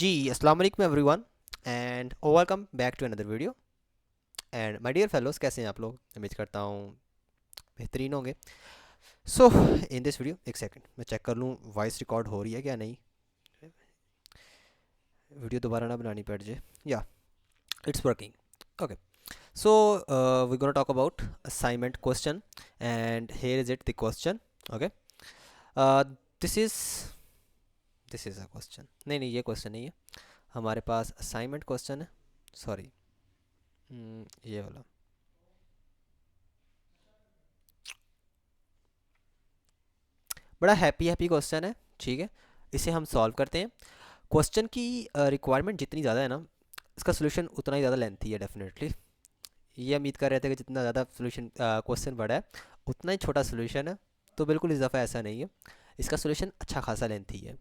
जी अस्सलाम वालेकुम everyone and welcome back to another video. And my dear fellows, कैसे हैं आप लोग? उम्मीद करता हूँ बेहतरीन होंगे। सो इन दिस वीडियो, एक सेकंड मैं चेक कर लूँ वॉइस रिकॉर्ड हो रही है क्या नहीं। वीडियो दोबारा ना बनानी पड़ जाए। या it's working. Okay, so we gonna talk about assignment question and here is it the question. Okay, this is this is a question, नहीं नहीं ये क्वेश्चन नहीं है, हमारे पास असाइनमेंट क्वेश्चन है। सॉरी, ये वाला। बड़ा हैप्पी हैप्पी क्वेश्चन है, ठीक है। इसे हम सॉल्व करते हैं। क्वेश्चन की रिक्वायरमेंट जितनी ज़्यादा है ना, इसका सोल्यूशन उतना ही ज़्यादा लेंथी है डेफिनेटली। ये उम्मीद कर रहे थे कि जितना ज़्यादा सोल्यूशन क्वेश्चन बड़ा है उतना ही छोटा सोल्यूशन है, तो बिल्कुल इस दफ़ा ऐसा नहीं है। इसका सोल्यूशन अच्छा खासा लेंथी है,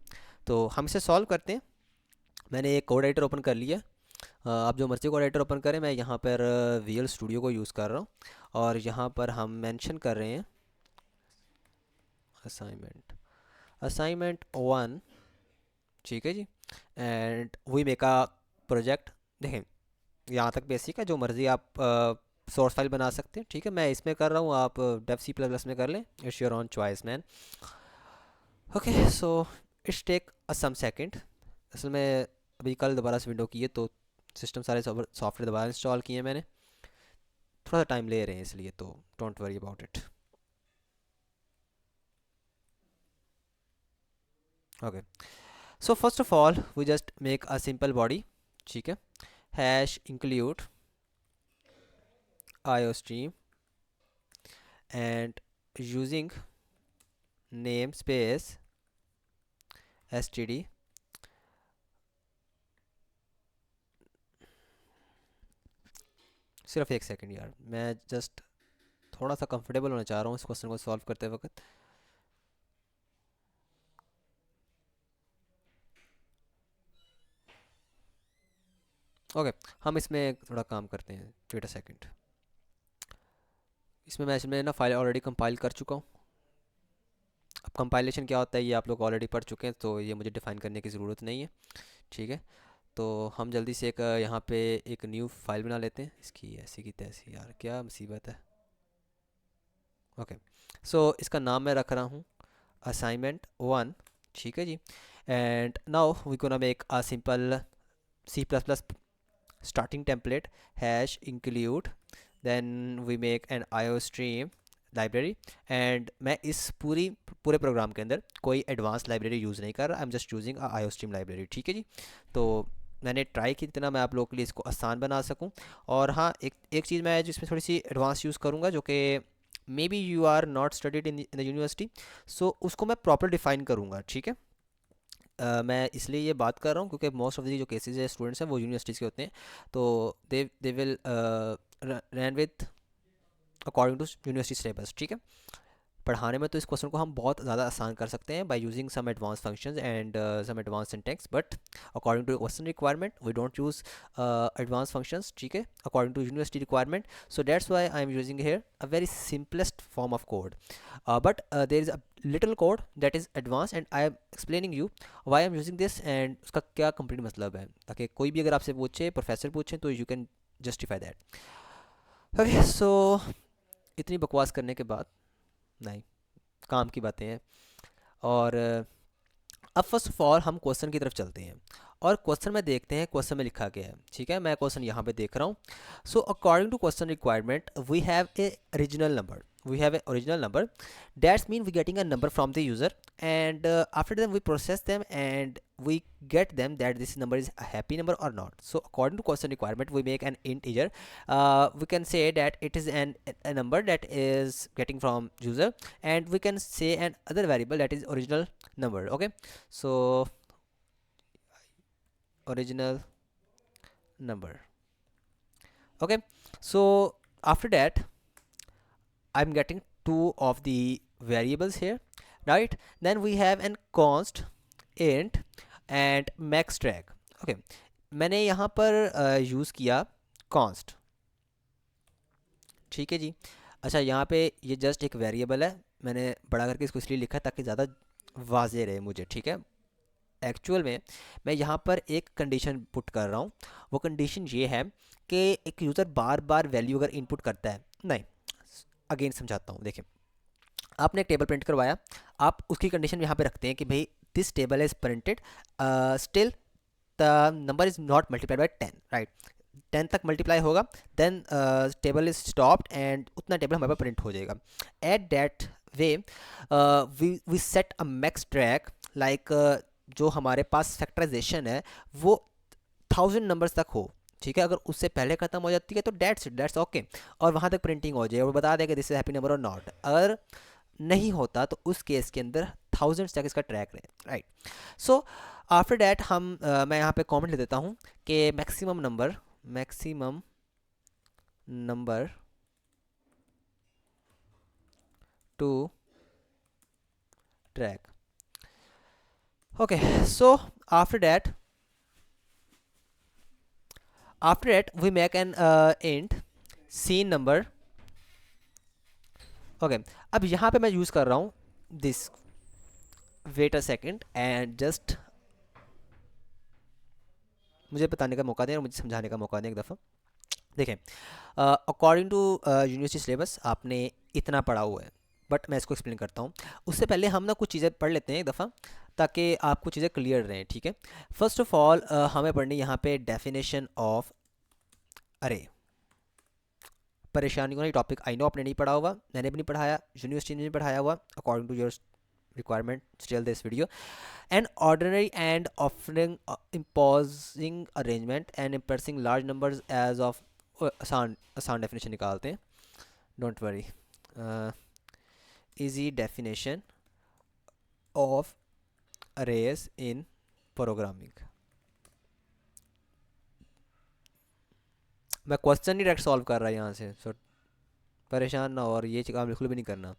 तो हम इसे सॉल्व करते हैं। मैंने एक कोड एडिटर ओपन कर लिया। आप जो मर्जी कोड एडिटर ओपन करें, मैं यहाँ पर वी एल स्टूडियो को यूज़ कर रहा हूँ। और यहाँ पर हम मेंशन कर रहे हैं असाइनमेंट असाइनमेंट वन, ठीक है जी। And we make a project. देखें, यहाँ तक बेसिक है, जो मर्ज़ी आप सोर्स फाइल बना सकते हैं, ठीक है। मैं इसमें कर रहा हूँ, आप डेव सी प्लस प्लस में कर लें, it's your own choice man. Okay, so it's take a some second. असल में अभी कल दोबारा से विंडो की है, तो सिस्टम सारे सॉफ्टवेयर दोबारा इंस्टॉल किए हैं मैंने। थोड़ा सा टाइम ले रहे हैं इसलिए, तो don't worry about it. Okay, so first of all we just make a simple body, ठीक है। Hash include iostream and using namespace std। सिर्फ एक सेकंड यार, मैं जस्ट थोड़ा सा कंफर्टेबल होना चाह रहा हूँ इस क्वेश्चन को सॉल्व करते वक्त। ओके, हम इसमें थोड़ा काम करते हैं, वेट अ सेकंड। इसमें ना फाइल ऑलरेडी कंपाइल कर चुका हूँ। अब कंपाइलेशन क्या होता है ये आप लोग ऑलरेडी पढ़ चुके हैं, तो ये मुझे डिफाइन करने की ज़रूरत नहीं है, ठीक है। तो हम जल्दी से एक यहाँ पे एक न्यू फाइल बना लेते हैं। इसकी ऐसी की तैसी, यार क्या मुसीबत है। ओके, सो इसका नाम मैं रख रहा हूँ असाइनमेंट वन, ठीक है जी। And now we gonna make a simple C plus plus starting template hash include, then we make an iostream library। And मैं इस पूरे प्रोग्राम के अंदर कोई एडवांस लाइब्रेरी यूज़ नहीं कर रहा, I am just using iostream library, ठीक है जी। तो मैंने ट्राई की जितना मैं आप लोगों के लिए इसको आसान बना सकूं। और हाँ, एक एक चीज़ मैं जिसमें थोड़ी सी एडवांस यूज़ करूँगा, जो कि maybe you are not studied in the university, so उसको मैं प्रॉपर डिफाइन करूँगा, ठीक है। मैं इसलिए ये बात कर रहा हूँ क्योंकि मोस्ट ऑफ दी जो केसेस है स्टूडेंट्स हैं वो यूनिवर्सिटीज़ के होते हैं, तो they will run with according to university syllabus, ठीक है। पढ़ाने में तो इस क्वेश्चन को हम बहुत ज़्यादा आसान कर सकते हैं by using some advance functions and some advance syntax, but according to question requirement we don't use advance functions, ठीक है, according to university requirement. So that's why I am using here a very simplest form of code, but there is a little code that is advanced and I am explaining you why I am using this and उसका क्या complete मतलब है, ताकि कोई भी अगर आपसे पूछे, प्रोफेसर पूछे, तो you can justify that. Okay, so इतनी बकवास करने के बाद, नहीं, काम की बातें हैं। और अब फर्स्ट ऑफ ऑल हम क्वेश्चन की तरफ चलते हैं और क्वेश्चन में देखते हैं क्वेश्चन में लिखा गया है, ठीक है। मैं क्वेश्चन यहाँ पे देख रहा हूँ। So according to question requirement we have a original number that's mean we getting a number from the user, and after that we process them and we get them that this number is a happy number or not. So according to question requirement we make an integer. We can say that it is a number that is getting from user, and we can say an other variable that is original number. Okay, so original number. Okay, so after that I'm getting two of the variables here, right? Then we have an const int and max drag. Okay, मैंने यहाँ पर use किया const, ठीक है जी। अच्छा, यहाँ पे ये जस्ट एक वेरिएबल है, मैंने बड़ा करके इसको इसलिए लिखा है ताकि ज़्यादा वाजे रहे मुझे, ठीक है। एक्चुअल में मैं यहाँ पर एक कंडीशन पुट कर रहा हूँ। वो कंडीशन ये है कि एक यूज़र बार बार वैल्यू अगर इनपुट करता है, नहीं, अगेन समझाता हूँ। देखिए, आपने एक टेबल प्रिंट करवाया, आप उसकी कंडीशन यहाँ पे रखते हैं कि भाई this table is printed still the number is not multiplied by 10, right. 10 तक मल्टीप्लाई होगा, then table is stopped and उतना टेबल हमारे पास प्रिंट हो जाएगा। At that way we set a max track, like जो हमारे पास फैक्टराइजेशन है वो 1000 नंबर्स तक हो, ठीक है। अगर उससे पहले ख़त्म हो जाती है तो दैट्स ओके, और वहाँ तक प्रिंटिंग हो जाए और बता दें कि दिस इज हैप्पी नंबर और नॉट। अगर नहीं होता तो उस केस के अंदर थाउजेंड्स तक इसका ट्रैक रहे, राइट। सो आफ्टर डैट मैं यहाँ पे कमेंट ले देता हूँ कि maximum number to track. Okay, so after that we make an int scene number। Okay, अब यहाँ पे मैं यूज़ कर रहा हूँ this, wait a second and just मुझे बताने का मौका दें और मुझे समझाने का मौका दें एक दफ़ा। देखें, अकॉर्डिंग टू यूनिवर्सिटी सिलेबस आपने इतना पढ़ा हुआ है, बट मैं इसको एक्सप्लेन करता हूँ। उससे पहले हम ना कुछ चीज़ें पढ़ लेते हैं एक दफ़ा, ताकि आपको चीज़ें क्लियर रहें, ठीक है। फर्स्ट ऑफ ऑल हमें पढ़नी यहाँ पे डेफिनेशन ऑफ अरे। परेशानी वाली टॉपिक आई नो आपने नहीं पढ़ा होगा, मैंने भी नहीं पढ़ाया, यूनिवर्सिटी ने नहीं पढ़ाया हुआ। According to your requirement, still this video, an ordinary and offering imposing arrangement and impressing large numbers as of आसान definition निकालते हैं, don't worry। easy definition of arrays in programming। मैं क्वेश्चन नहीं डायरेक्ट सॉल्व कर रहा यहाँ से, सो परेशान ना हो, और ये काम बिल्कुल भी नहीं करना।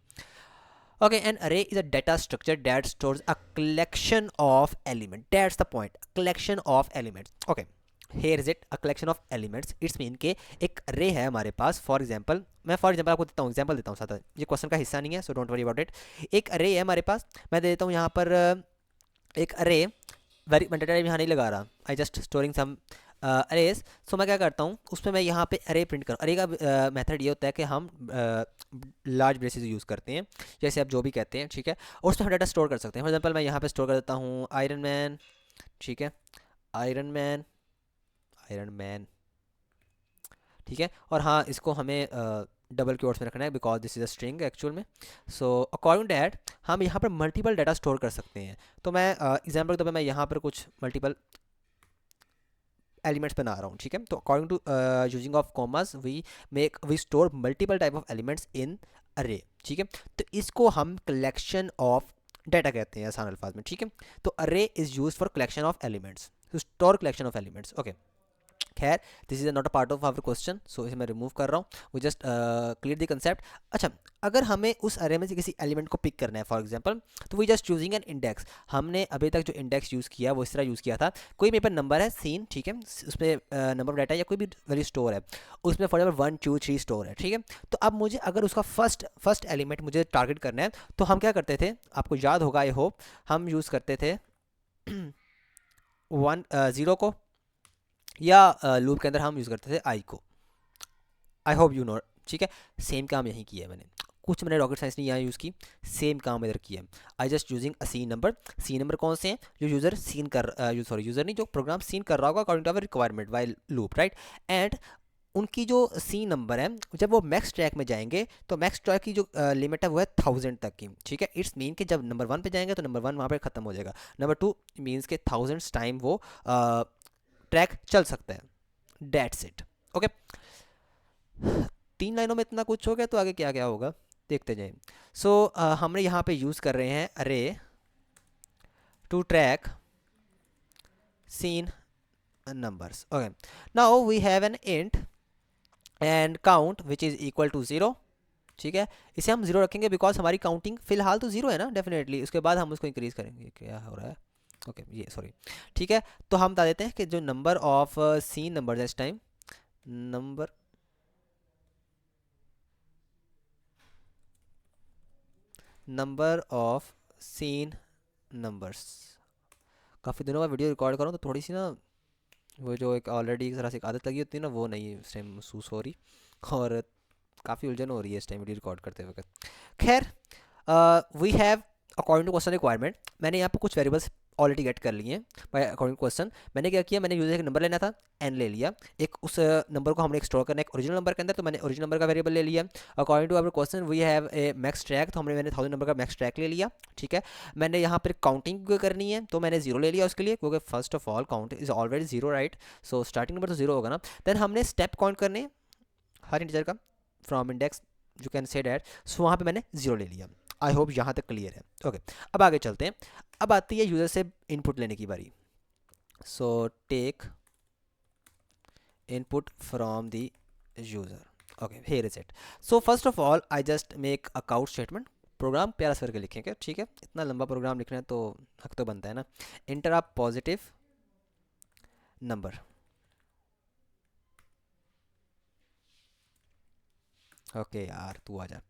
Okay, an array is a data structure that stores a collection of elements. That's the point. A collection of elements. Okay. Here is it. A collection of elements. It's mean के एक array है हमारे पास. For example, मैं for example आपको देता हूँ, example देता हूँ साथ। ये क्वेश्चन का हिस्सा नहीं है, so don't worry about it। एक array है हमारे पास, मैं दे देता हूँ यहाँ पर एक array। वेरी मैं डाटा यहाँ नहीं लगा रहा, I just storing some arrays. So मैं क्या करता हूँ, उसमें मैं यहाँ पे अरे प्रिंट करूँ। अरे का मेथड ये होता है कि हम लार्ज ब्रेसेस यूज़ करते हैं, जैसे आप जो भी कहते हैं, ठीक है। और उसमें हम डाटा स्टोर कर सकते हैं। फॉर एग्जांपल मैं यहाँ पे स्टोर कर देता हूँ आयरन मैन, ठीक है, आयरन मैन, आयरन मैन, ठीक है। और हाँ, इसको हमें डबल क्योट्स में रखना है because this is a string actual में। सो अकॉर्डिंग टू दैट हम यहाँ पर मल्टीपल डाटा स्टोर कर सकते हैं। तो मैं एग्जाम्पल के तौर पर मैं यहाँ पर कुछ मल्टीपल एलिमेंट्स बना रहा हूँ, ठीक है। तो according to using of commerce we store multiple type of elements in array, ठीक है। तो इसको हम कलेक्शन ऑफ डाटा कहते हैं आसान अल्फाज में, ठीक है। तो array is use for collection of elements, to store collection of elements. Okay, खैर this is not a part of our question, so इसे मैं रिमूव कर रहा हूँ। वो जस्ट क्लियर द कंसेप्ट। अच्छा, अगर हमें उस अरे में से किसी एलिमेंट को पिक करना है फॉर एग्जांपल, तो we just using an index. हमने अभी तक जो इंडेक्स यूज़ किया वो इस तरह यूज़ किया था। कोई मेरे पास नंबर है सीन, ठीक है, उसमें नंबर ऑफ डाटा या कोई भी वैल्यू स्टोर है, उसमें फॉर एग्जाम्पल 1 2 3 स्टोर है, ठीक है। तो अब मुझे अगर उसका फर्स्ट एलिमेंट मुझे टारगेट करना है, तो हम क्या करते थे, आपको याद होगा आई होप, हम यूज़ करते थे 0 को, या लूप के अंदर हम यूज़ करते थे आई को। आई होप यू नो, ठीक है। सेम काम यहीं किया है मैंने, कुछ मैंने रॉकेट साइंस नहीं यहाँ यूज़ की, सेम काम इधर किया है। I just using a seen number कौन से हैं, जो यूज़र सीन कर यूज़र नहीं, जो प्रोग्राम सीन कर रहा होगा according to our requirement while loop, right. And उनकी जो सी नंबर है, जब वो मैक्स ट्रैक में जाएंगे तो मैक्स ट्रैक की जो लिमिट है वो है 1000 तक की, ठीक है। इट्स मीन कि जब नंबर 1 पे जाएंगे तो नंबर 1 वहाँ पे ख़त्म हो जाएगा। नंबर 2 मीन्स के 1000 टाइम वो ट्रैक चल सकता है। That's it. ओके, 3 लाइनों में इतना कुछ हो गया, तो आगे क्या क्या होगा देखते जाएं। सो हमने यहाँ पे यूज़ कर रहे हैं array to track seen numbers। okay, now we have an int and count which is equal to 0, ठीक है। इसे हम 0 रखेंगे बिकॉज हमारी काउंटिंग फिलहाल तो 0 है ना, डेफिनेटली उसके बाद हम उसको इंक्रीज करेंगे। क्या हो रहा है, ओके, ये सॉरी, ठीक है। तो हम बता देते हैं कि जो नंबर ऑफ सीन नंबर इस time, number of seen numbers काफ़ी दिनों बाद वीडियो रिकॉर्ड करूँ तो थोड़ी सी ना वो जो एक ऑलरेडी एक तरह से एक आदत लगी होती है ना, वो नहीं इस टाइम महसूस हो रही। और काफ़ी उलझन हो रही है इस टाइम वीडियो रिकॉर्ड करते वक्त। खैर, we have according to question requirement, मैंने यहाँ पर कुछ वेरिएबल्स ऑलरेडी गेट कर लिए हैं बाय अकॉर्डिंग क्वेश्चन। मैंने क्या किया, मैंने यूजर एक नंबर लेना था, एन ले लिया। एक उस नंबर को हमने एक स्टोर करना है एक ओरिजिनल नंबर के अंदर, तो मैंने ओरिजिनल नंबर का वेरिएबल ले लिया। According to our question we have a max track, तो मैंने 1000 नंबर का मैक्स ट्रैक ले लिया। ठीक है, मैंने यहाँ पर काउंटिंग करनी है तो मैंने जीरो ले लिया उसके लिए, क्योंकि first of all count is already zero, right. So starting number तो जीरो होगा ना। देन हमने स्टेप काउंट करने हर इंटीजर का from index, you can say that. So वहाँ पे मैंने जीरो ले लिया। आई होप यहाँ तक क्लियर है। ओके, अब आगे चलते हैं। अब आती है यूज़र से इनपुट लेने की बारी। So take input from the user. Okay, here is it. So first of all I just make a cout statement. Program प्यारा सा करके लिखेंगे, ठीक है, इतना लंबा प्रोग्राम लिखना है तो हक तो बनता है ना। Enter a positive number. Okay यार तू आ जा।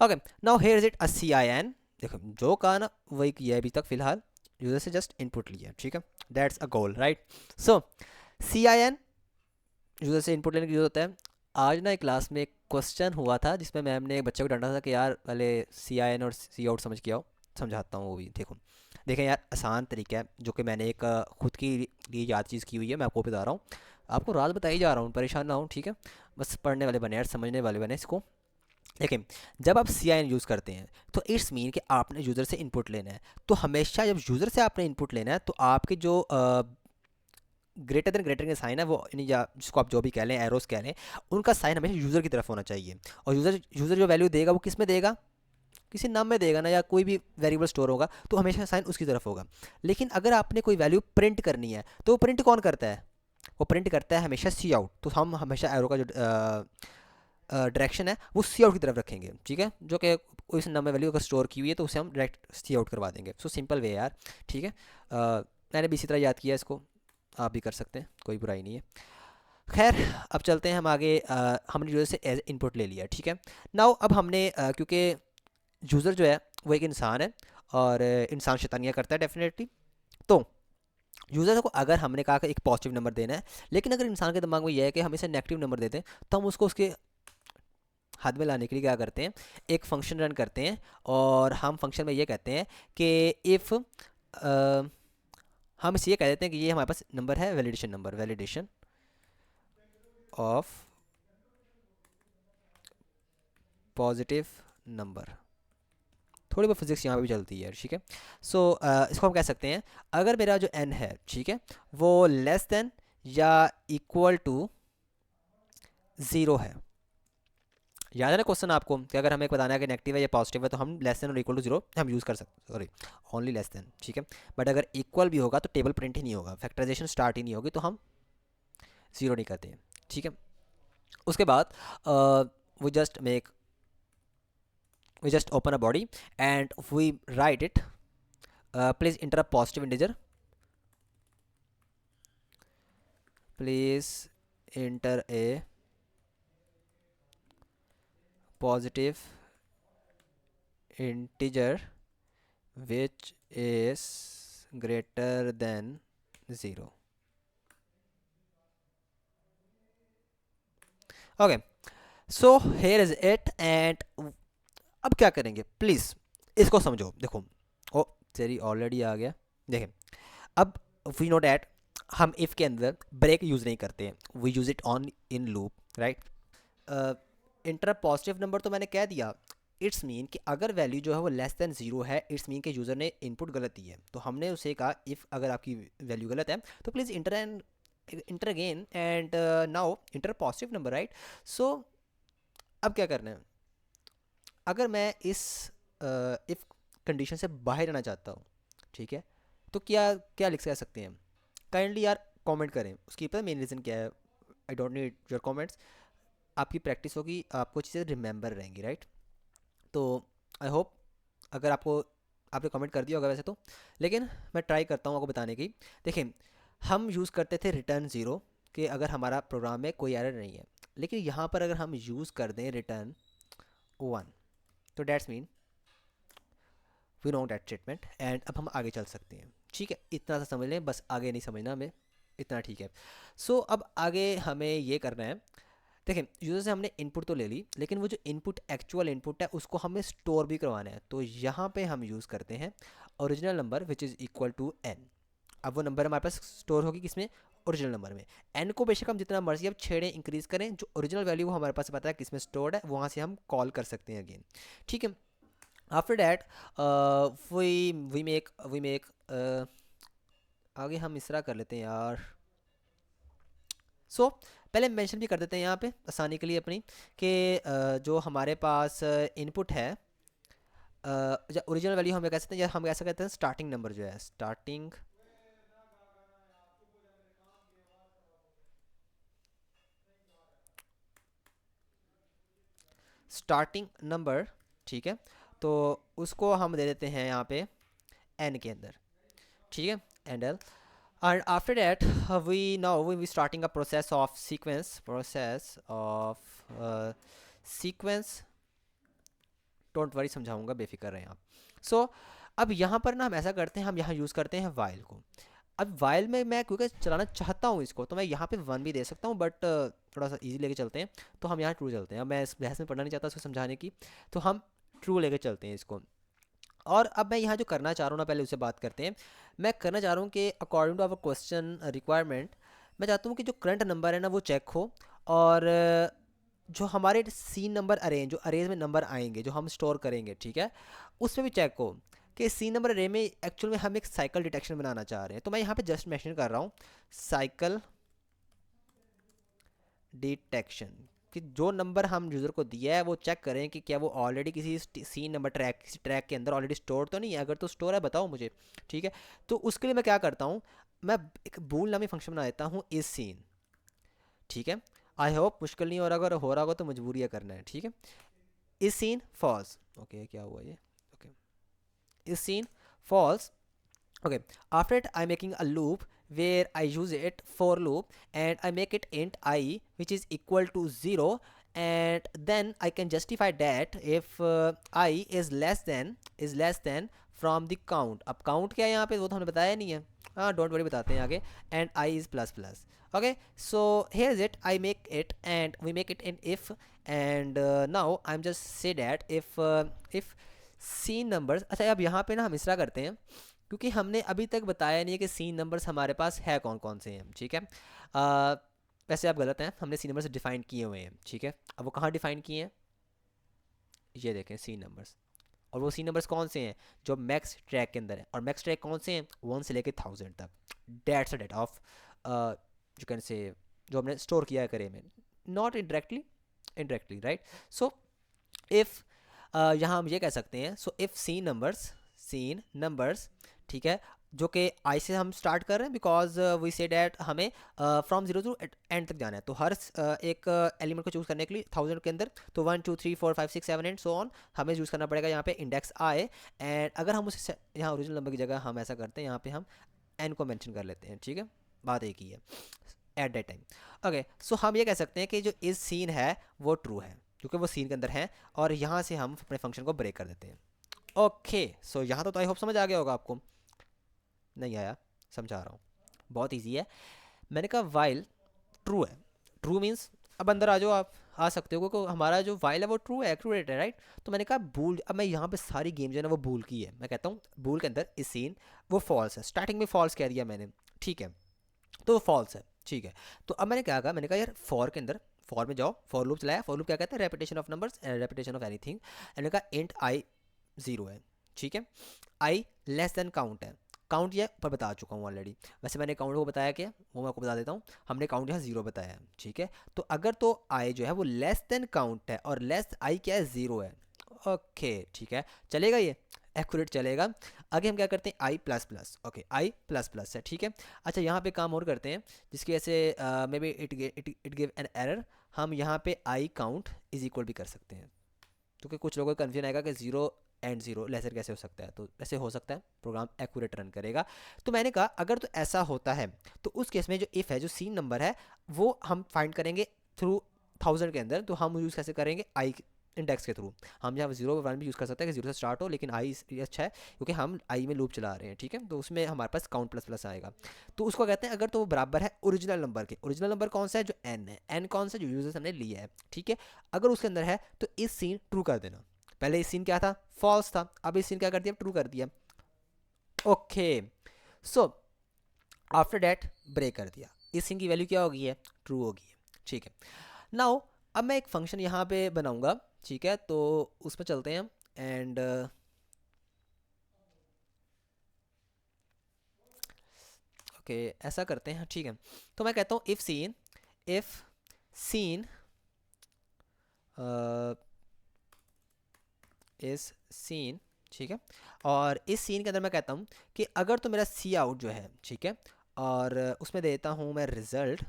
Okay, now here is it a C I N. देखो जो कहा ना वही किया है अभी तक फिलहाल, यूजर से जस्ट इनपुट लिया, ठीक है, that's a goal, right. So C I N, user से इनपुट लेने की जरूरत है। आज ना एक क्लास में एक क्वेश्चन हुआ था जिसमें मैम ने एक बच्चे को डांटा था कि यार पहले सी आई एन और सी आउट समझ के आओ। समझाता हूँ वो भी, देखो देखें यार, आसान तरीका है जो कि मैंने एक खुद की लिए याद चीज़ की हुई है, मैं आपको बता रहा हूँ, आपको राज बताई जा रहा हूँ, परेशान ना हूँ, ठीक है। बस पढ़ने वाले बने यार, समझने वाले बने इसको। लेकिन जब आप सी आई एन यूज़ करते हैं तो इट्स मीन कि आपने यूज़र से इनपुट लेना है। तो हमेशा जब यूज़र से आपने इनपुट लेना है तो आपके जो ग्रेटर के साइन है वो, यानी या जिसको आप जो भी कह लें, एरोस कह लें, उनका साइन हमेशा यूज़र की तरफ होना चाहिए। और यूज़र यूज़र जो वैल्यू देगा वो किस में देगा, किसी नाम में देगा ना, या कोई भी वेरिएबल स्टोर होगा तो हमेशा साइन उसकी तरफ होगा। लेकिन अगर आपने कोई वैल्यू प्रिंट करनी है तो वो प्रिंट कौन करता है, वो प्रिंट करता है हमेशा सी आउट। तो हम हमेशा एरो का जो डायरेक्शन है वो सी आउट की तरफ रखेंगे, ठीक है, जो कि कोई नाम में वैल्यू अगर स्टोर की हुई है तो उसे हम डायरेक्ट सी आउट करवा देंगे। सो सिंपल वे यार, ठीक है। मैंने भी इसी तरह याद किया इसको, आप भी कर सकते हैं, कोई बुराई नहीं है। खैर, अब चलते हैं हम आगे। हमने यूज़र से एज इनपुट ले लिया, ठीक है। नाउ अब हमने क्योंकि यूज़र जो है वो एक इंसान है और इंसान शैतानियाँ करता है डेफिनेटली। तो यूज़र को अगर हमने कहा कि एक पॉजिटिव नंबर देना है, लेकिन अगर इंसान के दिमाग में यह है कि हम इसे नेगेटिव नंबर देते हैं, तो हम उसको उसके हद में लाने के लिए क्या करते हैं, एक फंक्शन रन करते हैं। और हम फंक्शन में ये कहते हैं कि इफ़ हम इसे ये कह देते हैं कि ये हमारे पास नंबर है, validation number, validation of positive number. थोड़ी बहुत फिजिक्स यहाँ पे भी चलती है, ठीक है। सो इसको हम कह सकते हैं, अगर मेरा जो n है, ठीक है, वो लेस देन या इक्वल टू ज़ीरो है। याद है ना क्वेश्चन आपको कि अगर हमें बताना है कि नेगेटिव है या पॉजिटिव है तो हम लेस देन और इक्वल टू जीरो हम यूज़ कर सकते, सॉरी ओनली लेस देन, ठीक है। बट अगर इक्वल भी होगा तो टेबल प्रिंट ही नहीं होगा, फैक्टराइजेशन स्टार्ट ही नहीं होगी, तो हम ज़ीरो नहीं करते हैं, ठीक है। उसके बाद we just make we just open a body and we write it, please enter a positive integer, please enter a positive integer which is greater than 0. Okay, so here is it and अब क्या करेंगे, please इसको समझो। देखो, ओ तेरी already आ गया। देखें, अब वी नो डैट हम इफ़ के अंदर ब्रेक यूज़ नहीं करते हैं, we use it on in loop, right. Enter positive number तो मैंने कह दिया, इट्स मीन कि अगर वैल्यू जो है वो लेस देन ज़ीरो है, इट्स मीन कि यूज़र ने इनपुट गलत दी है। तो हमने उसे कहा इफ़ अगर आपकी वैल्यू गलत है तो please enter again and now enter positive number, right. So अब क्या करना है, अगर मैं इस इफ़ कंडीशन से बाहर आना चाहता हूँ, ठीक है, तो क्या क्या लिख कह सकते हैं, काइंडली यार कमेंट करें, उसकी पता मेन रीज़न क्या है। I don't need your comments, आपकी प्रैक्टिस होगी, आपको चीज़ें रिमेंबर रहेंगी, राइट। तो आई होप अगर आपको, आपने कमेंट कर दिया होगा वैसे तो, लेकिन मैं ट्राई करता हूँ आपको बताने की। देखिए, हम यूज़ करते थे रिटर्न ज़ीरो कि अगर हमारा प्रोग्राम में कोई एरर नहीं है, लेकिन यहाँ पर अगर हम यूज़ कर दें रिटर्न वन, तो that's mean we know that statement. And अब हम आगे चल सकते हैं, ठीक है, इतना सा समझ लें, बस आगे नहीं समझना हमें, इतना ठीक है। अब आगे हमें ये करना है। देखें, यूज़र से हमने इनपुट तो ले ली, लेकिन वो जो इनपुट एक्चुअल इनपुट है उसको हमें स्टोर भी करवाना है। तो यहाँ पे हम यूज़ करते हैं original number which is equal to N. अब वो नंबर हमारे पास स्टोर होगी किसमें, ओरिजिनल नंबर में। एन को बेशक हम जितना मर्जी अब छेड़ें, इंक्रीज़ करें, जो ओरिजिनल वैल्यू वो हमारे पास पता है किसमें स्टोर्ड है, वहाँ से हम कॉल कर सकते हैं अगेन। ठीक है, आफ्टर दैट वी मेक आगे हम इस तरह कर लेते हैं यार। पहले मेंशन भी कर देते हैं यहाँ पे आसानी के लिए अपनी, कि जो हमारे पास इनपुट है, ओरिजिनल वैल्यू हम कह सकते हैं, या हम ऐसा कहते हैं स्टार्टिंग नंबर जो है, स्टार्टिंग नंबर। ठीक है, तो उसको हम दे देते हैं यहाँ पे एन के अंदर। ठीक है, and L, and after that we starting a process of sequence, don't worry समझाऊंगा, बेफिक्र रहें आप। अब यहाँ पर ना हम ऐसा करते हैं, हम यहाँ यूज़ करते हैं वाइल को। अब वाइल में मैं क्योंकि चलाना चाहता हूँ इसको, तो मैं यहाँ पे वन भी दे सकता हूँ, बट थोड़ा सा इजी लेके चलते हैं, तो हम यहाँ ट्रू चलते हैं। अब मैं इस बहस में पढ़ना नहीं चाहता उसको समझाने की, तो हम ट्रू लेके चलते हैं इसको। और अब मैं यहाँ जो करना चाह रहा हूँ ना, पहले उससे बात करते हैं। मैं करना चाह रहा हूँ कि according to our question requirement, मैं चाहता हूँ कि जो करंट नंबर है ना वो चेक हो, और जो हमारे सीन नंबर अरे जो अरेज में नंबर आएंगे जो हम स्टोर करेंगे, ठीक है, उसमें भी चेक हो कि सीन नंबर अरे में एक्चुअल में हम एक साइकिल डिटेक्शन बनाना चाह रहे हैं। तो मैं यहाँ पे जस्ट मेंशन कर रहा हूँ साइकिल डिटेक्शन, कि जो नंबर हम यूज़र को दिया है वो चेक करें कि क्या वो ऑलरेडी किसी सीन नंबर किसी ट्रैक के अंदर ऑलरेडी स्टोर तो नहीं है। अगर तो स्टोर है बताओ मुझे। ठीक है, तो उसके लिए मैं क्या करता हूँ, मैं एक बूल नामी फंक्शन बना देता हूँ इस सीन। ठीक है, आई होप मुश्किल नहीं हो रहा, अगर हो रहा होगा तो मजबूरी है करना है। ठीक है, इस सीन फॉल्स, ओके क्या हुआ ये, ओके इस seen false. Okay, after it I'm making a loop where I use it for loop, and I make it int I which is equal to 0, and then I can justify that if I is less than from the count। अब count क्या है यहाँ पे, वो तो हमने बताया नहीं है, हाँ डोंट वरी बताते हैं आगे। and I is plus plus। okay, so here's it, I make it and we make it in if, and now I'm just say that if seen numbers, अच्छा अब यहाँ पे ना हम इस तरह करते हैं, क्योंकि हमने अभी तक बताया नहीं है कि सीन नंबर्स हमारे पास है कौन कौन से हैं। ठीक है, वैसे आप गलत हैं, हमने सीन नंबर्स डिफाइन किए हुए हैं। ठीक है, अब वो कहाँ डिफाइन किए हैं, ये देखें सीन नंबर्स। और वो सीन नंबर्स कौन से हैं, जो मैक्स ट्रैक के अंदर है, और मैक्स ट्रैक कौन से हैं, 1 से लेके 1000 तक। That's a date of you can say जो हमने स्टोर किया है करे में, not indirectly right. So if यहाँ हम ये कह सकते हैं, सो इफ़ सीन नंबर्स, ठीक है, जो कि आई से हम स्टार्ट कर रहे हैं, बिकॉज वी से डैट हमें फ्रॉम जीरो टू एंड तक जाना है। तो हर एक एलिमेंट को चूज़ करने के लिए 1000 के अंदर, तो 1 2 3 4 5 6 7 एंड सो ऑन हमें यूज़ करना पड़ेगा यहाँ पे इंडेक्स आई। एंड अगर हम उसे यहाँ ओरिजिनल नंबर की जगह हम ऐसा करते हैं, यहाँ पे हम एन को मेंशन कर लेते हैं। ठीक है, बात एक ही है at that time. Okay, so हम ये कह सकते हैं कि जो इस सीन है वो ट्रू है, क्योंकि वो सीन के अंदर है, और यहाँ से हम अपने फंक्शन को ब्रेक कर देते हैं। ओके, सो यहाँ तो आई होप समझ आ गया होगा आपको, नहीं आया समझा रहा हूँ, बहुत इजी है। मैंने कहा वाइल ट्रू है, ट्रू मीन्स अब अंदर आ जाओ, आप आ सकते हो, क्योंकि हमारा जो वाइल है वो ट्रू है, एक्यूरेट है राइट। तो मैंने कहा बूल, अब मैं यहाँ पे सारी गेम जो है ना वो बूल की है, मैं कहता हूँ बूल के अंदर इस सीन वो फॉल्स है, स्टार्टिंग में फॉल्स कह दिया मैंने। ठीक है, तो वो फॉल्स है। ठीक है, तो अब मैंने क्या कहा, मैंने कहा यार फॉर के अंदर, फॉर में जाओ, फॉर लूप चलाया। फॉर लूप क्या कहता है, repetition of numbers, repetition of anything. मैंने कहा इंट आई 0 है। ठीक है, आई लेस देन काउंट है, काउंट ये पर बता चुका हूँ ऑलरेडी। वैसे मैंने काउंट को बताया क्या, वो मैं आपको बता देता हूँ, हमने काउंट यहाँ 0 बताया है। ठीक है, तो अगर तो आई जो है वो लेस देन काउंट है, और लेस आई क्या है 0 है। ओके ठीक है, चलेगा ये एक्यूरेट चलेगा। आगे हम क्या करते हैं, I plus plus, okay I plus plus है। ठीक है, अच्छा यहाँ पे काम और करते हैं, जिसकी वजह से may be it give an error. हम यहाँ पे आई काउंट इज इक्वल भी कर सकते हैं, क्योंकि कुछ लोगों को कन्फ्यूजन आएगा कि 0 एंड 0 लेसर कैसे हो सकता है, तो ऐसे हो सकता है, प्रोग्राम एक्यूरेट रन करेगा। तो मैंने कहा अगर तो ऐसा होता है, तो उस केस में जो इफ़ है, जो सीन नंबर है, वो हम फाइंड करेंगे थ्रू 1000 के अंदर। तो हम यूज़ कैसे करेंगे, आई इंडेक्स के थ्रू। हम यहाँ 0 1 भी यूज़ कर सकते हैं कि 0 से स्टार्ट हो, लेकिन आई अच्छा है क्योंकि हम आई में लूप चला रहे हैं, ठीक है। तो उसमें हमारे पास काउंट प्लस प्लस आएगा, तो उसको कहते हैं अगर तो वो बराबर है ओरिजिनल नंबर के। ओरिजिनल नंबर कौन सा है? जो एन है। एन कौन सा? जो यूजर्स हमने लिया है, ठीक है। अगर उसके अंदर है तो इस सीन ट्रू कर देना। पहले इस सीन क्या था? फॉल्स था, अब इस सीन क्या कर दिया? ट्रू कर दिया। Okay, so after that break कर दिया, इस सीन की वैल्यू क्या होगी है? ट्रू होगी है, ठीक है। नाउ अब मैं एक फंक्शन यहाँ पे बनाऊंगा, ठीक है। तो उसमें चलते हैं एंड ओके ऐसा करते हैं, ठीक है। तो मैं कहता हूँ इफ़ सीन इस सीन, ठीक है। और इस सीन के अंदर मैं कहता हूँ कि अगर तो मेरा सी आउट जो है, ठीक है, और उसमें देता हूँ मैं रिजल्ट।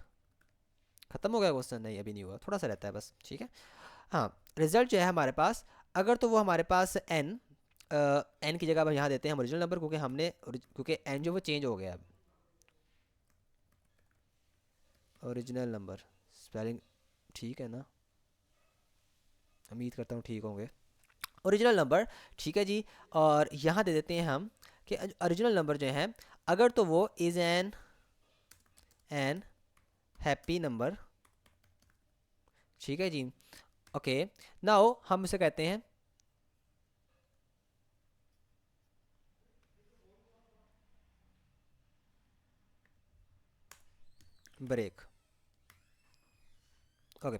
ख़त्म हो गया क्वेश्चन? नहीं अभी नहीं हुआ, थोड़ा सा रहता है बस, ठीक है। हाँ, रिजल्ट जो है हमारे पास, अगर तो वो हमारे पास एन, एन की जगह हम यहाँ देते हैं हम ओरिजिनल नंबर, क्योंकि एन जो वो चेंज हो गया अब। ओरिजिनल नंबर स्पेलिंग ठीक है ना? उम्मीद करता हूँ ठीक होंगे। ओरिजिनल नंबर, ठीक है जी। और यहाँ दे देते हैं हम कि ओरिजिनल नंबर जो है, अगर तो वो इज़ एन हैप्पी नंबर, ठीक है जी। ओके, नाउ हम इसे कहते हैं ब्रेक। ओके,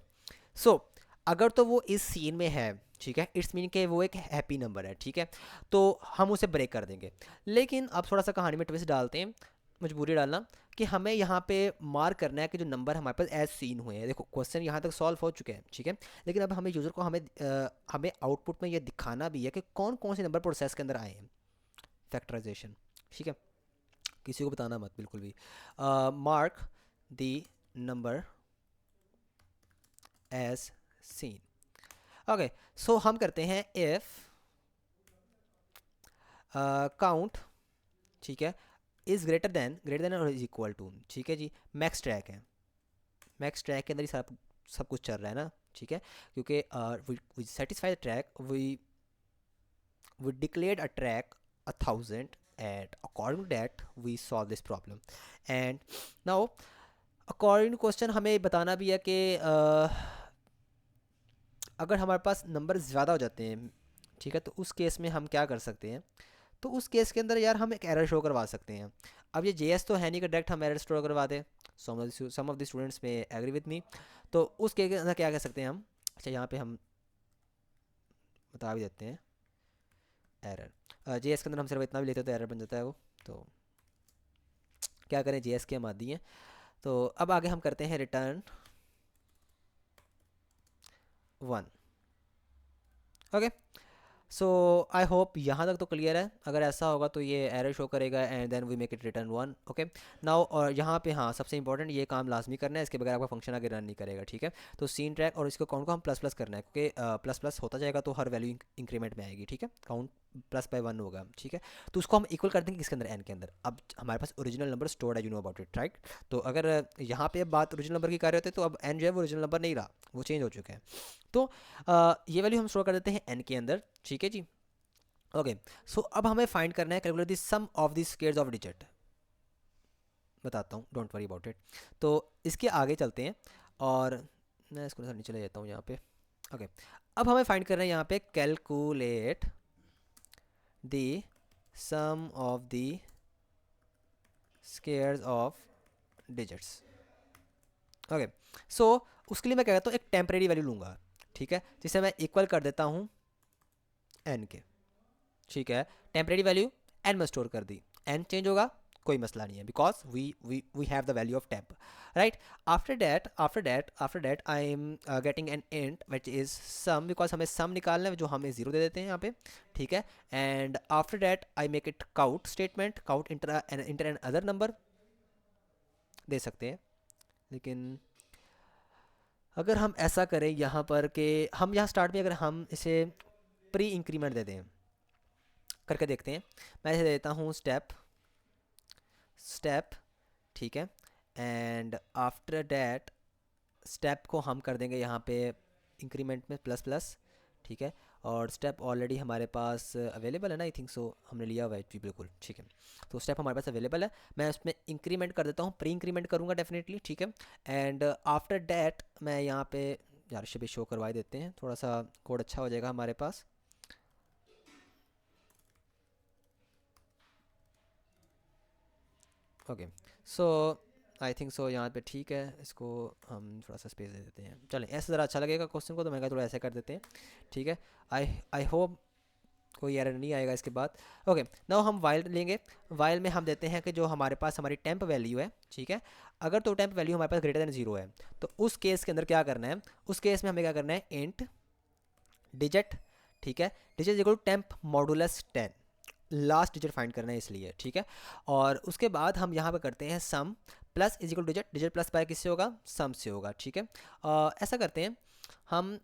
सो अगर तो वो इस सीन में है, ठीक है, इट्स मीन के वो एक हैप्पी नंबर है, ठीक है, तो हम उसे ब्रेक कर देंगे। लेकिन अब थोड़ा सा कहानी में ट्विस्ट डालते हैं, मजबूरी डालना, कि हमें यहाँ पे मार्क करना है कि जो नंबर हमारे पास एज सीन हुए हैं। देखो क्वेश्चन यहाँ तक सॉल्व हो चुके हैं, ठीक है, लेकिन अब हमें यूज़र को हमें आउटपुट में ये दिखाना भी है कि कौन कौन से नंबर प्रोसेस के अंदर आए हैं, फैक्टराइजेशन, ठीक है। किसी को बताना मत बिल्कुल भी। Mark the number as seen. Okay, so हम करते हैं इफ काउंट, ठीक है, इज ग्रेटर देन और इज इक्वल टू, ठीक है जी। मैक्स ट्रैक है, मैक्स ट्रैक के अंदर ही सब कुछ चल रहा है ना, ठीक है। क्योंकि we satisfy the track, we declared a track 1000 and according to that we solve this problem and now according to question हमें बताना भी है कि अगर हमारे पास नंबर ज़्यादा हो जाते हैं, ठीक है, तो उस केस में हम क्या कर सकते हैं? तो उस केस के अंदर यार हम एक एरर शो करवा सकते हैं। अब ये जेएस तो है नहीं कि डायरेक्ट हम एरर शो करवा दें। सम ऑफ द स्टूडेंट्स में एग्री विद मी। तो उस केस के अंदर क्या कह सकते हैं हम? अच्छा, यहाँ पे हम बता भी देते हैं एरर। जेएस के अंदर हम सिर्फ इतना भी लेते तो एरर बन जाता है वो। तो क्या करें, जेएस के हम आदी हैं। तो अब आगे हम करते हैं return 1। Okay, so I hope यहाँ तक तो क्लियर है। अगर ऐसा होगा तो ये एरर शो करेगा and then we make it return 1। Okay, now और यहाँ पे हाँ सबसे इंपॉर्टेंट ये काम लाजमी करना है, इसके बगैर आपका फंक्शन आगे रन नहीं करेगा, ठीक है। तो सीन ट्रैक और इसको काउंट को हम प्लस प्लस करना है, क्योंकि प्लस प्लस होता जाएगा तो हर वैल्यू इंक्रीमेंट में आएगी, ठीक है। काउंट प्लस बाय 1 होगा, ठीक है। तो उसको हम इक्वल कर देंगे किसके अंदर? एन के अंदर। अब हमारे पास ओरिजिनल नंबर स्टोर्ड है, you know about it, right. तो अगर यहाँ पे अब बात ओरिजिनल नंबर की कर रहे होते तो अब एन जो है वो ओरिजिनल नंबर नहीं रहा, वो चेंज हो चुका है। तो ये वैल्यू हम स्टोर कर देते हैं एन के अंदर, ठीक है जी। ओके, सो अब हमें फाइंड करना है, calculate the sum of the squares of digit. बताता हूँ, डोंट वरी अबाउट इट। तो इसके आगे चलते हैं और मैं इसको नीचे ले जाता हूँ यहाँ पे। ओके, अब हमें फाइंड करना है यहाँ पे calculate the sum of the squares of digits. Okay, so उसके लिए मैं क्या कहता हूँ, एक टेम्परेरी वैल्यू लूँगा, ठीक है, जिसे मैं इक्वल कर देता हूँ एन के, ठीक है। टेम्परेरी वैल्यू एन में स्टोर कर दी, एन चेंज होगा कोई मसला नहीं है, because we have the value of temp, right. After that I am getting an int which is sum, because हमें सम निकालना है, जो हमें ज़ीरो दे देते हैं यहाँ पे, ठीक है। And after that I make it cout statement, cout enter another number दे सकते हैं। लेकिन अगर हम ऐसा करें यहाँ पर कि हम यहाँ स्टार्ट में अगर हम इसे प्री इंक्रीमेंट दे दें, करके देखते हैं। मैं इसे देता हूँ स्टेप, ठीक है। एंड आफ्टर डैट स्टेप को हम कर देंगे यहाँ पे इंक्रीमेंट में प्लस प्लस, ठीक है। और स्टेप ऑलरेडी हमारे पास अवेलेबल है ना, आई थिंक सो हमने लिया हुआ है जी, बिल्कुल ठीक है। तो स्टेप हमारे पास अवेलेबल है, मैं उसमें इंक्रीमेंट कर देता हूँ, प्री इंक्रीमेंट करूँगा डेफिनेटली, ठीक है। एंड आफ्टर डैट मैं यहाँ पे यार भी शो करवा ही देते हैं, थोड़ा सा कोड अच्छा हो जाएगा हमारे पास। Okay, so I think so यहाँ पे ठीक है, इसको हम थोड़ा सा स्पेस दे देते हैं, चलें ऐसे ज़रा अच्छा लगेगा क्वेश्चन को, तो मैं कहा थोड़ा ऐसे कर देते हैं, ठीक है। आई आई होप कोई एरर नहीं आएगा इसके बाद। ओके, नाउ हम वाइल लेंगे। वाइल में हम देते हैं कि जो हमारे पास हमारी टेम्प वैल्यू है, ठीक है, अगर तो टेम्प वैल्यू हमारे पास ग्रेटर देन 0 है, तो उस केस के अंदर क्या करना है, उस केस में हमें क्या करना है, इंट डिजिट, ठीक है, digit equal to temp modulus 10, last digit find करना है इसलिए, ठीक है। और उसके बाद हम यहाँ पे करते हैं sum plus is equal digit, digit plus by किससे होगा, सम से होगा, ठीक है। ऐसा करते हैं हम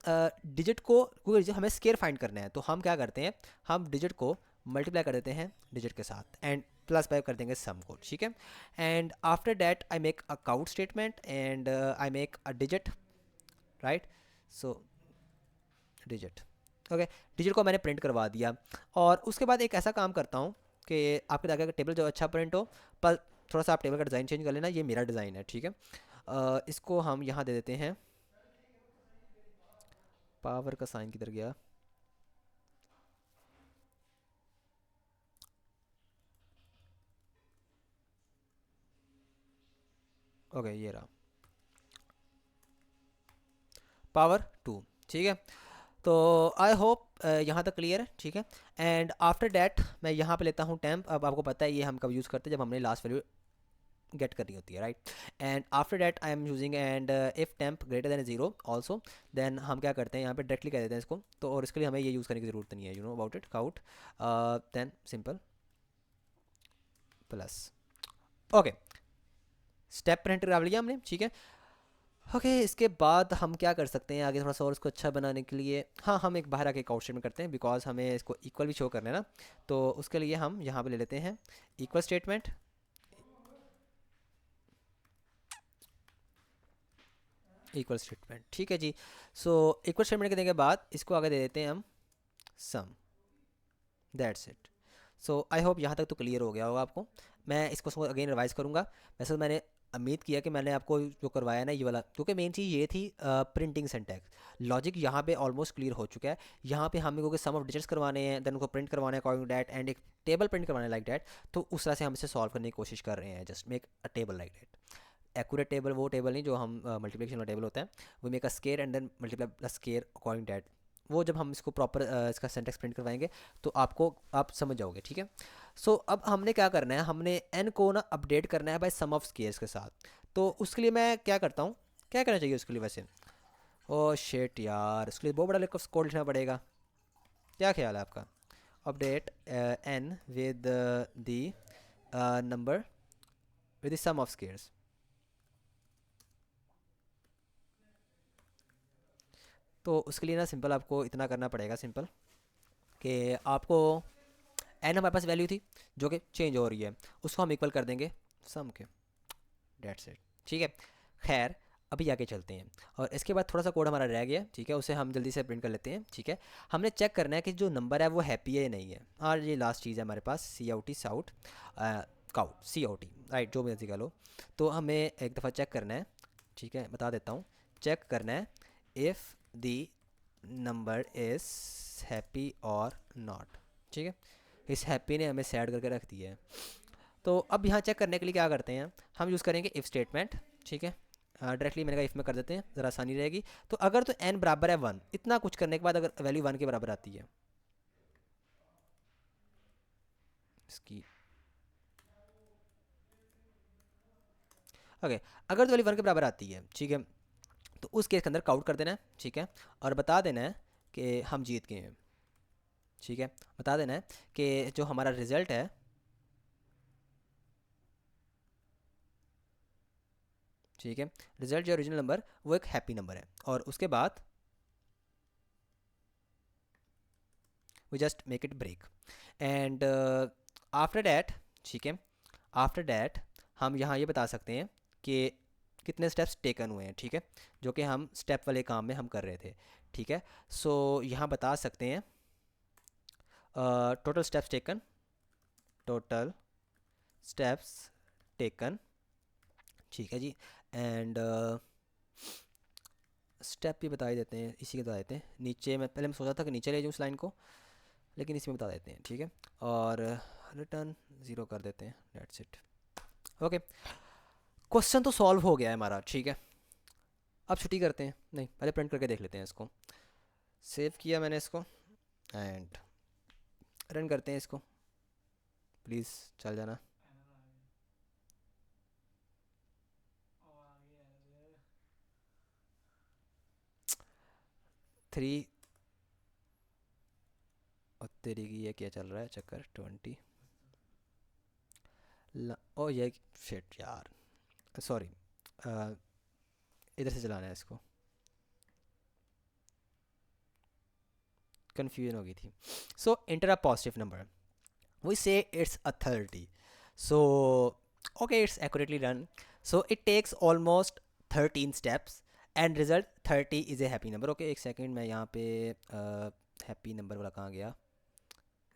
डिजिट को, क्योंकि हमें स्केयर फाइंड करना है, तो हम क्या करते हैं, हम डिजिट को मल्टीप्लाई कर देते हैं डिजिट के साथ एंड प्लस बाय कर देंगे सम को, ठीक है। And after that I make a count statement and I make a digit, right, so digit, okay, digit को मैंने प्रिंट करवा दिया। और उसके बाद एक ऐसा काम करता हूँ कि आपके ताकि टेबल जो अच्छा प्रिंट हो, पर थोड़ा सा आप टेबल का डिज़ाइन चेंज कर लेना, ये मेरा डिज़ाइन है, ठीक है। इसको हम यहाँ दे देते हैं, पावर का साइन किधर गया, ओके ये रहा, पावर 2, ठीक है। तो आई होप यहाँ तक क्लियर है, ठीक है। एंड आफ्टर डैट मैं यहाँ पे लेता हूँ टेम्प, अब आपको पता है ये हम कब यूज़ करते हैं, जब हमने लास्ट वैल्यू गेट करनी होती है, right. And after that I am using and if temp greater than 0 also, then हम क्या करते हैं यहाँ पे डायरेक्टली कह देते हैं इसको, तो और इसके लिए हमें ये यूज़ करने की ज़रूरत नहीं है, you know about it, cout then simple plus, okay, step print करा लिया हमने, ठीक है। ओके, इसके बाद हम क्या कर सकते हैं आगे थोड़ा सा और इसको अच्छा बनाने के लिए, हाँ हम एक बाहर आके एक आउट स्टेटमेंट करते हैं, बिकॉज हमें इसको इक्वल भी शो करना है ना, तो उसके लिए हम यहाँ पे ले लेते हैं इक्वल स्टेटमेंट, इक्वल स्टेटमेंट, ठीक है जी। सो इक्वल स्टेटमेंट के देने के बाद इसको आगे दे देते हैं हम sum, that's it. So I hope यहाँ तक तो क्लियर हो गया होगा आपको। मैं इसको अगेन रिवाइज करूँगा। वैसे तो मैंने उम्मीद किया कि मैंने आपको जो करवाया ना ये वाला, क्योंकि मेन चीज़ ये थी प्रिंटिंग सिंटैक्स, लॉजिक यहाँ पे ऑलमोस्ट क्लियर हो चुका है। यहाँ पे हमें क्योंकि सम ऑफ डिजिट्स करवाने हैं, देन उनको प्रिंट करवाना है अकॉर्डिंग डैट, एंड एक टेबल प्रिंट करवाना है लाइक डैट, तो उस तरह से हम इसे सॉल्व करने की कोशिश कर रहे हैं, just make a table like that. Accurate table वो टेबल नहीं जो हम मल्टीप्लिकेशन वाला टेबल होता है, वो make a square and then multiply plus square according that, वो जब हम इसको प्रॉपर इसका सिंटैक्स प्रिंट करवाएंगे तो आपको आप समझ जाओगे, ठीक है। सो अब हमने क्या करना है, हमने एन को ना अपडेट करना है बाय सम ऑफ स्केयर्स के साथ। तो उसके लिए मैं क्या करता हूँ, क्या करना चाहिए उसके लिए वैसे, ओ शेट यार, उसके लिए बहुत बड़ा लिख कोड लिखना पड़ेगा, क्या ख्याल है आपका, update N with the number with the sum of squares. तो उसके लिए ना सिंपल आपको इतना करना पड़ेगा, सिंपल कि आपको एन हमारे पास वैल्यू थी जो कि चेंज हो रही है, उसको हम इक्वल कर देंगे सम के, डेट्स इट, ठीक है। खैर अभी आगे चलते हैं, और इसके बाद थोड़ा सा कोड हमारा रह गया, ठीक है, उसे हम जल्दी से प्रिंट कर लेते हैं, ठीक है। हमने चेक करना है कि जो नंबर है वो हैप्पी है या नहीं है, और ये लास्ट चीज़ है हमारे पास, सी आउट टी साउट काउट सी आउट टी, राइट, जो मर्जी का लो। तो हमें एक दफ़ा चेक करना है, ठीक है, बता देता हूँ, चेक करना है if the number is happy और नॉट, ठीक है। इस हैप्पी ने हमें सैड करके रख दिया है। तो अब यहाँ चेक करने के लिए क्या करते हैं, हम यूज़ करेंगे इफ़ स्टेटमेंट, ठीक है। डायरेक्टली मैंने कहा इफ़ में कर देते हैं, ज़रा आसानी रहेगी। तो अगर तो n बराबर है 1, इतना कुछ करने के बाद अगर वैल्यू 1 के बराबर आती है, इसकी ओके, अगर तो वैल्यू 1 के बराबर आती है, ठीक है, तो उस केस के अंदर काउंट कर देना है, ठीक है, और बता देना है कि हम जीत गए हैं, ठीक है। बता देना है कि जो हमारा रिज़ल्ट है, ठीक है, रिज़ल्ट जो ओरिजिनल नंबर वो एक हैप्पी नंबर है, और उसके बाद we just make it break and after that, ठीक है, आफ्टर डैट हम यहाँ ये बता सकते हैं कि कितने स्टेप्स टेकन हुए हैं, ठीक है, जो कि हम स्टेप वाले काम में हम कर रहे थे, ठीक है। सो यहाँ बता सकते हैं total steps taken, total steps taken, ठीक है जी। एंड स्टेप भी बता ही देते हैं, इसी के बता देते हैं। नीचे मैं सोचा था कि नीचे ले जाऊँ इस लाइन को, लेकिन इसमें बता देते हैं, ठीक है। और रिटर्न ज़ीरो कर देते हैं, डेट्स इट। ओके, क्वेश्चन तो सॉल्व हो गया है हमारा, ठीक है। अब छुट्टी करते हैं, नहीं पहले प्रिंट करके देख लेते हैं इसको। सेव किया मैंने इसको एंड रन करते हैं इसको, प्लीज़ चल जाना। 3 और तेरी की ये क्या चल रहा है चक्कर 20 ओ ये शिट यार, सॉरी, इधर से चलाना है इसको, कन्फ्यूजन हो गई थी। So enter a positive number, we say it's a 30, so okay, it's accurately done. So it takes almost 13 steps and result 30 is a happy number. Okay, एक सेकंड, मैं यहाँ पे हैप्पी नंबर वाला कहाँ गया,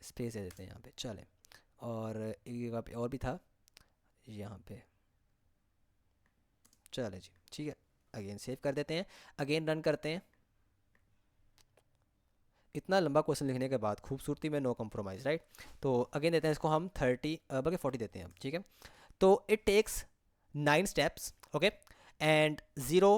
स्पेस दे देते हैं यहाँ पे, चले। और एक जगह पे और भी था, यहाँ पे, चले जी, ठीक है। अगेन सेव कर देते हैं, अगेन रन करते हैं। इतना लंबा क्वेश्चन लिखने के बाद खूबसूरती में नो कम्प्रोमाइज़, राइट। तो अगेन देते हैं इसको हम 30 बल्कि 40 देते हैं, ठीक है। तो it takes 9 steps, okay, and 0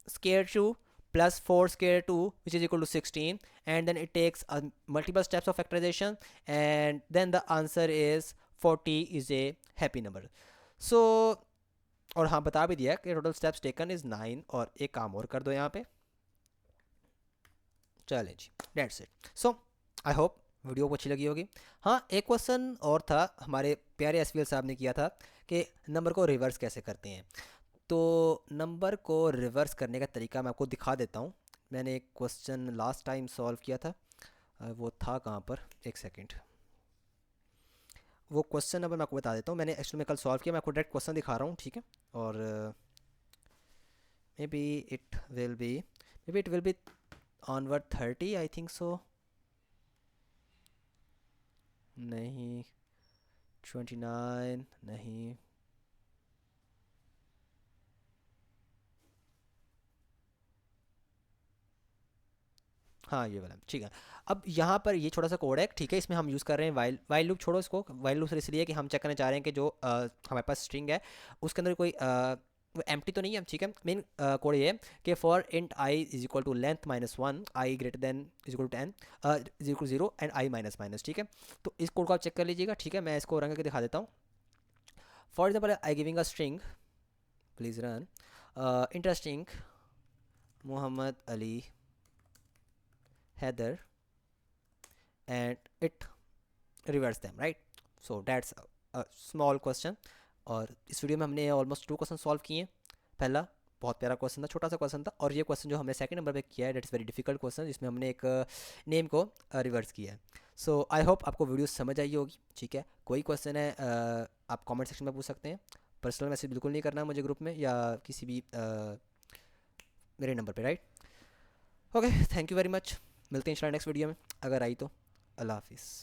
square 2 plus 4 square 2 which is equal to 16, and then it takes multiple steps of factorization, and then the answer is 40 is a happy number. So और हाँ बता भी दिया कि टोटल स्टेप्स टेकन इज़ 9, और एक काम और कर दो यहाँ पे, चलें जी, that's it. So I hope video को अच्छी लगी होगी। हाँ, एक क्वेश्चन और था, हमारे प्यारे एसवीएल साहब ने किया था कि नंबर को रिवर्स कैसे करते हैं। तो नंबर को रिवर्स करने का तरीका मैं आपको दिखा देता हूँ। मैंने एक क्वेश्चन लास्ट टाइम सॉल्व किया था, वो था कहाँ पर, एक सेकंड, वो क्वेश्चन अब मैं आपको बता देता हूँ। मैंने एक्चुअली में कल सॉल्व किया, मैं आपको डायरेक्ट क्वेश्चन दिखा रहा हूँ, ठीक है। और may be it will be, may be it will be onward 30, I think so, नहीं 29 नहीं, हाँ ये वाला, ठीक है। अब यहाँ पर ये छोटा सा कोड है, ठीक है, इसमें हम यूज़ कर रहे हैं वाइल, वाइल लूप छोड़ो इसको, वाइल लूप इसलिए कि हम चेक करना चाह रहे हैं कि जो हमारे पास स्ट्रिंग है उसके अंदर कोई वो एम्प्टी तो नहीं है, ठीक है। मेन कोड ये है कि for int i is equal to length -1, i greater than is equal to 10, is equal 0 and i minus minus, ठीक है। तो इस कोड को आप चेक कर लीजिएगा, ठीक है। मैं इसको रंग करके दिखा देता हूँ। For example I giving a string, please run interesting Mohammad Ali Haider and it reverse them, right? So that's a small question। और इस वीडियो में हमने ऑलमोस्ट 2 क्वेश्चन सॉल्व किए हैं। पहला बहुत प्यारा क्वेश्चन था, छोटा सा क्वेश्चन था, और ये क्वेश्चन जो हमने सेकंड नंबर पे किया है, that is very difficult question, जिसमें हमने एक नेम को रिवर्स किया है। सो आई होप आपको वीडियो समझ आई होगी, ठीक है। कोई क्वेश्चन है आप कमेंट सेक्शन में पूछ सकते हैं, पर्सनल मैसेज बिल्कुल नहीं करना मुझे ग्रुप में या किसी भी मेरे नंबर पे, right. Okay, thank you very much, मिलते हैं इंशाल्लाह नेक्स्ट वीडियो में, अगर आई तो। अल्लाह हाफिज़।